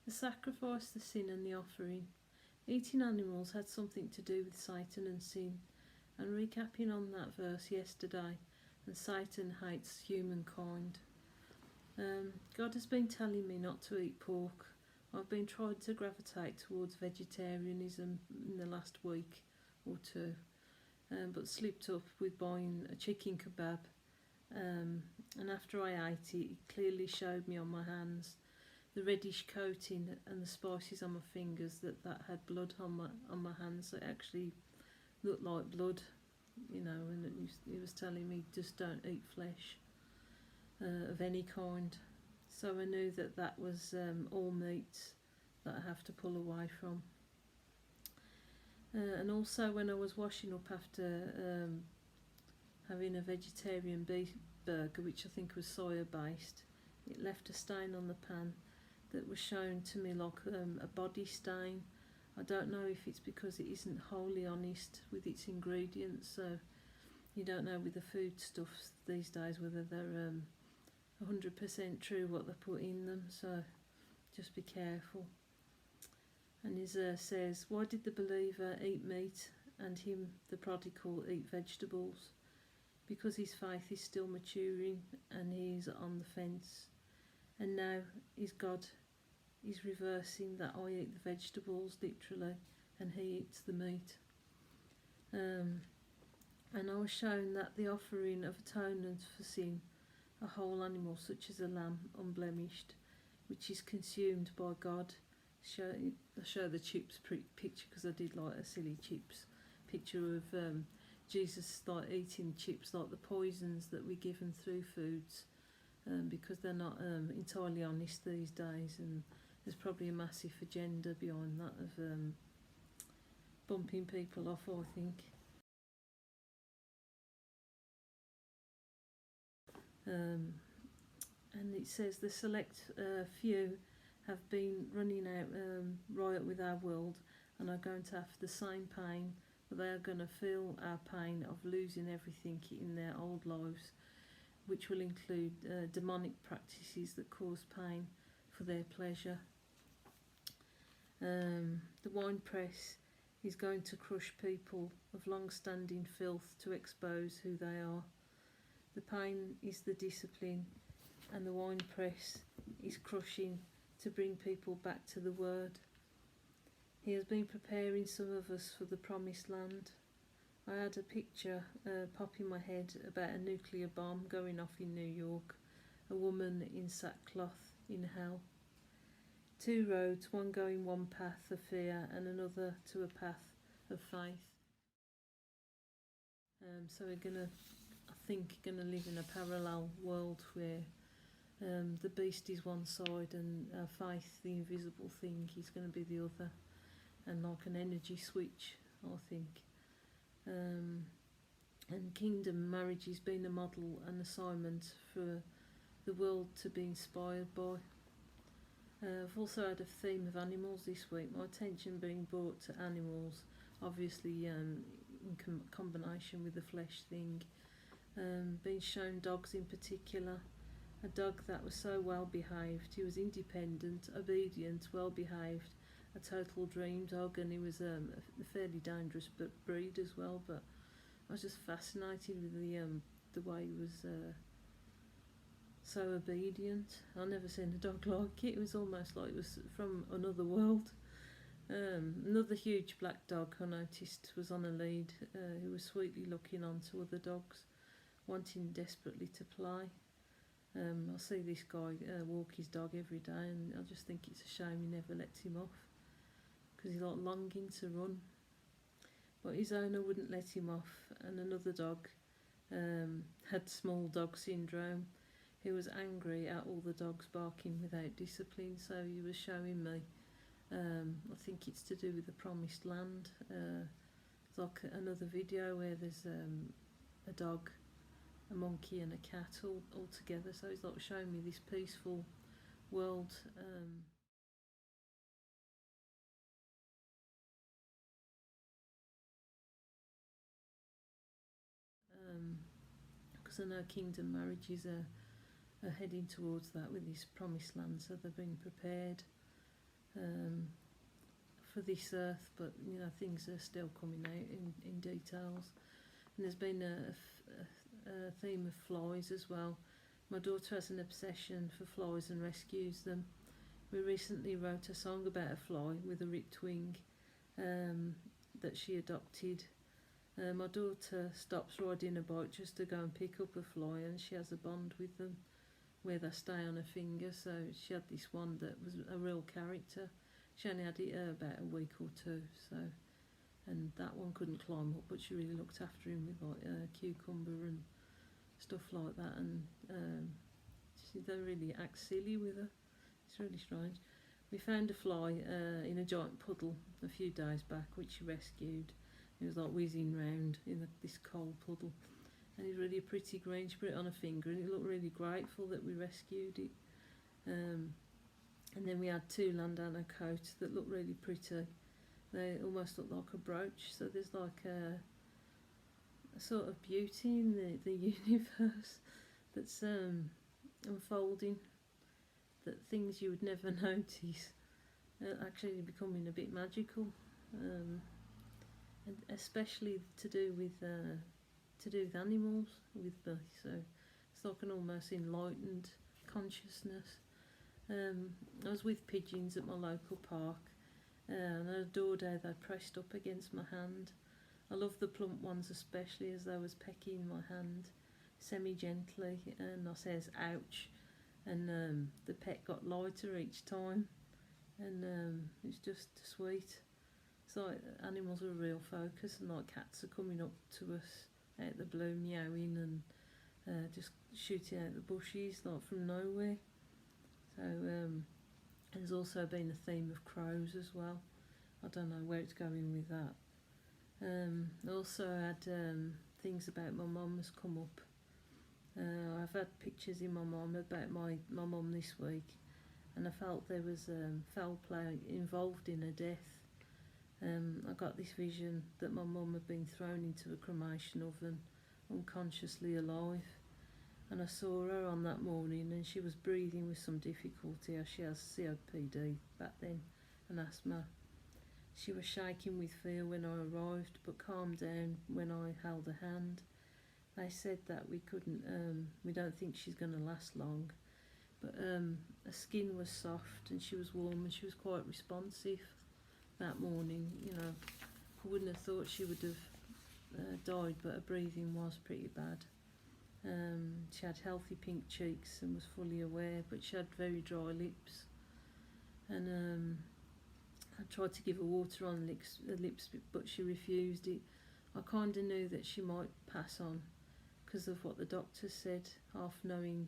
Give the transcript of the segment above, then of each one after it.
The sacrifice, the sin and the offering. Eating animals had something to do with Satan and sin, and recapping on that verse yesterday, and Satan hates humankind. God has been telling me not to eat pork. I've been trying to gravitate towards vegetarianism in the last week or two, but slipped up with buying a chicken kebab. And after I ate it, it clearly showed me on my hands the reddish coating and the spices on my fingers that had blood on my hands. It actually looked like blood, and he was telling me just don't eat flesh of any kind. So I knew that was all meat that I have to pull away from. And also when I was washing up after having a vegetarian beef burger, which I think was soya based, it left a stain on the pan that was shown to me like a body stain. I don't know if it's because it isn't wholly honest with its ingredients, so you don't know with the foodstuffs these days whether they're 100% true what they put in them, so just be careful. And it says, why did the believer eat meat and him, the prodigal, eat vegetables? Because his faith is still maturing and he is on the fence. And now God is reversing that. I eat the vegetables literally and he eats the meat. And I was shown that the offering of atonement for sin, a whole animal such as a lamb unblemished, which is consumed by God. I show the chips picture because I did like a silly chips picture of Jesus like eating chips like the poisons that we give him through foods, because they're not entirely honest these days, and there's probably a massive agenda behind that of bumping people off, I think. And it says the select few have been running out riot with our world and are going to have the same pain, but they are going to feel our pain of losing everything in their old lives, which will include demonic practices that cause pain for their pleasure. The wine press is going to crush people of long-standing filth to expose who they are. The pain is the discipline, and the wine press is crushing to bring people back to the word. He has been preparing some of us for the promised land. I had a picture pop in my head about a nuclear bomb going off in New York, a woman in sackcloth in hell. Two roads, one going one path of fear and another to a path of faith. So we're gonna live in a parallel world where the beast is one side and our faith, the invisible thing, is going to be the other, and like an energy switch, I think. And kingdom marriage has been a model and assignment for the world to be inspired by. I've also had a theme of animals this week, my attention being brought to animals, obviously in combination with the flesh thing. Being shown dogs in particular. A dog that was so well behaved. He was independent, obedient, well behaved, a total dream dog, and he was a fairly dangerous breed as well. But I was just fascinated with the way he was so obedient. I've never seen a dog like it. It was almost like it was from another world. Another huge black dog I noticed was on a lead, who was sweetly looking on to other dogs, wanting desperately to play. I see this guy walk his dog every day, and I just think it's a shame he never lets him off, because he's like longing to run. But his owner wouldn't let him off, and another dog had small dog syndrome. He was angry at all the dogs barking without discipline, so he was showing me, I think it's to do with the promised land. It's like another video where there's a dog, a monkey and a cat all together, so he's like showing me this peaceful world. Because I know kingdom marriages are heading towards that with this promised land, so they're being prepared. um, for this earth, but you know things are still coming out in details. And there's been a theme of flies as well. My daughter has an obsession for flies and rescues them. We recently wrote a song about a fly with a ripped wing that she adopted. My daughter stops riding a bike just to go and pick up a fly, and she has a bond with them where they stay on her finger. So she had this one that was a real character. She only had it about a week or two, so, and that one couldn't climb up, but she really looked after him with like a cucumber and stuff like that, and they really act silly with her. It's really strange. We found a fly in a giant puddle a few days back, which she rescued. It was like whizzing round in this cold puddle, and it's really a pretty green. She put it on her finger, and it looked really grateful that we rescued it. And then we had two landana coats that looked really pretty. They almost look like a brooch. So there's like a sort of beauty in the universe that's unfolding. That things you would never notice are actually becoming a bit magical, and especially to do with animals, with me. So it's like an almost enlightened consciousness. I was with pigeons at my local park, and I adored how they pressed up against my hand. I love the plump ones especially, as they was pecking my hand semi-gently, and I says ouch, and the peck got lighter each time, and it's just sweet. It's like animals are a real focus, and like cats are coming up to us out the blue meowing and just shooting out the bushes like from nowhere. So there's also been a theme of crows as well. I don't know where it's going with that. I also had things about my mum has come up. I've had pictures in my mum about my mum this week, and I felt there was foul play involved in her death. I got this vision that my mum had been thrown into a cremation oven, unconsciously alive. And I saw her on that morning, and she was breathing with some difficulty, as she has COPD back then and asthma. She was shaking with fear when I arrived, but calmed down when I held her hand. They said that we don't think she's going to last long, but her skin was soft and she was warm and she was quite responsive that morning. You know, I wouldn't have thought she would have died, but her breathing was pretty bad. She had healthy pink cheeks and was fully aware, but she had very dry lips. And I tried to give her water on the lips, but she refused it. I kind of knew that she might pass on because of what the doctor said, half knowing.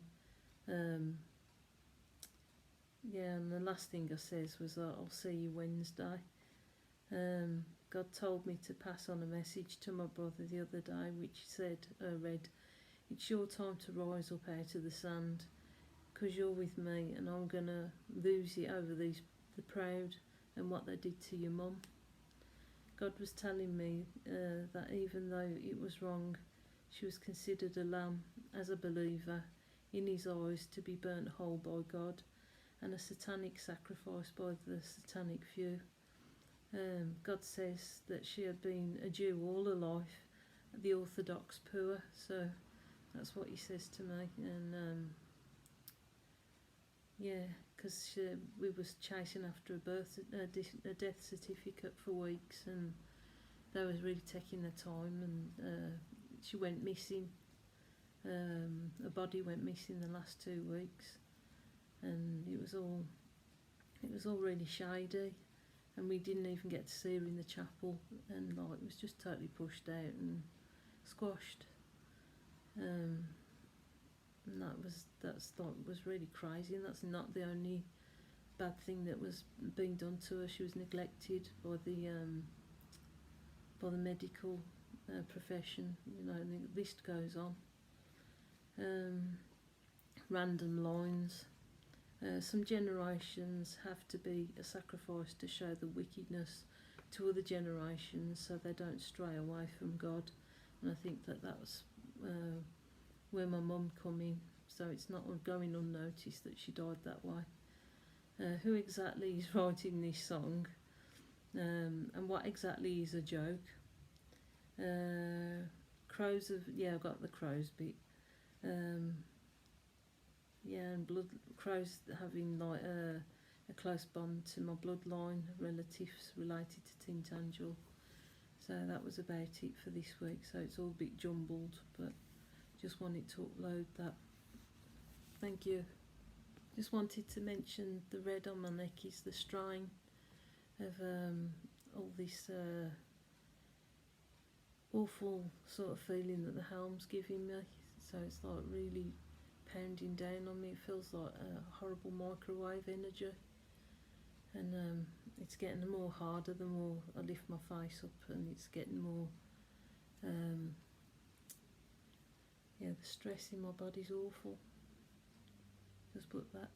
Yeah, and the last thing I says was, I'll see you Wednesday. God told me to pass on a message to my brother the other day, which read, "It's your time to rise up out of the sand, 'cause you're with me, and I'm gonna lose it over the proud and what they did to your mum." God was telling me that even though it was wrong, she was considered a lamb as a believer in his eyes, to be burnt whole by God, and a satanic sacrifice by the satanic few. God says that she had been a Jew all her life, the Orthodox poor, so that's what he says to me. And yeah, because we was chasing after a death certificate for weeks, and they was really taking their time, and she went missing. Her body went missing the last 2 weeks, and it was all really shady, and we didn't even get to see her in the chapel, and like it was just totally pushed out and squashed. And was really crazy, and that's not the only bad thing that was being done to her. She was neglected by the medical profession, you know, and the list goes on. Random lines. Some generations have to be a sacrifice to show the wickedness to other generations, so they don't stray away from God. And I think that was where my mum come in. So it's not going unnoticed that she died that way. who exactly is writing this song, and what exactly is a joke. Crows have, yeah, I got the crows bit. Yeah, and crows having like a close bond to my bloodline, relatives related to Tintagel. So that was about it for this week. So it's all a bit jumbled, but just wanted to upload that. Thank you. Just wanted to mention the red on my neck is the strain of all this awful sort of feeling that the helm's giving me. So it's like really pounding down on me. It feels like a horrible microwave energy, and it's getting more harder the more I lift my face up, and it's getting more yeah, the stress in my body's awful. Just put that.